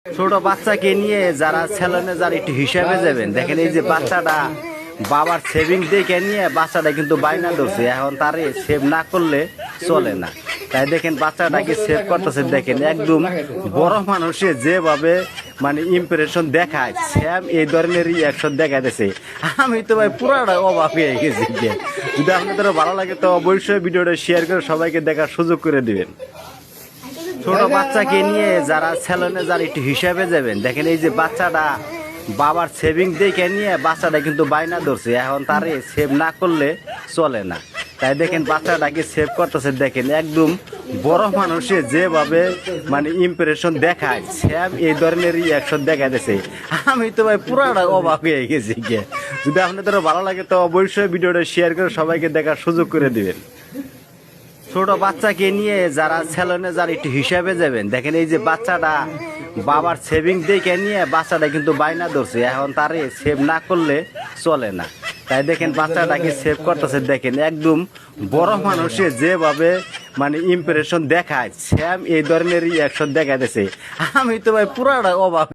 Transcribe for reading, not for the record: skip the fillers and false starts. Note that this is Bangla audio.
ছোট বাচ্চাকে নিয়ে যারা সেলুনে যারা একটু হিসাবে যাবেন, দেখেন এই যে বাচ্চাটা বাবার সেভিং দেখে নিয়ে বাচ্চাটা কিন্তু বাইনা ধরছে, এখন তারে সেভ না করলে চলে না। তাই দেখেন বাচ্চাটাকে সেভ করতেছে, দেখেন একদম বড় মানুষে যেভাবে মানে ইমপ্রেশন দেখায় সেম এই ধরনের রিয়াকশন দেখাইতেছে। আমি তো ভাই পুরাটা অবাক হয়ে গেছি। যদি আপনাদের ভালো লাগে তো অবশ্যই ভিডিওটা শেয়ার করে সবাইকে দেখার সুযোগ করে দিবেন। ছোট বাচ্চাকে নিয়ে যারা সেলুনে যারা একটু হিসাবে যাবেন, দেখেন এই যে বাচ্চাটা বাবার সেভিং দেখে নিয়ে বাচ্চাটা কিন্তু বাইনা ধরছে, এখন তারে সেভ না করলে চলে না। তাই দেখেন বাচ্চাটাকে সেভ করতেছে, দেখেন একদম বড় মানুষে যেভাবে মানে ইমপ্রেশন দেখায় সেম এই ধরনের রিয়াকশন দেখাইতেছে। আমি তো ভাই পুরাটা অবাক হয়ে গেছি। যদি আপনাদের ভালো লাগে তো অবশ্যই ভিডিওটা শেয়ার করে সবাইকে দেখার সুযোগ করে দিবেন। ছোট বাচ্চাকে নিয়ে যারা সেলুনে যারা একটু হিসাবে যাবেন, দেখেন এই যে বাচ্চাটা বাবার সেভিং দেখে নিয়ে বাচ্চাটা কিন্তু বাইনা ধরছে, এখন তারে সেভ না করলে চলে না। তাই দেখেন বাচ্চাটাকে সেভ করতেছে, দেখেন একদম বড় মানুষে যেভাবে মানে ইমপ্রেশন দেখায় সেম এই ধরনের রিয়াকশন দেখাইতেছে। আমি তো ভাই পুরাটা অবাক।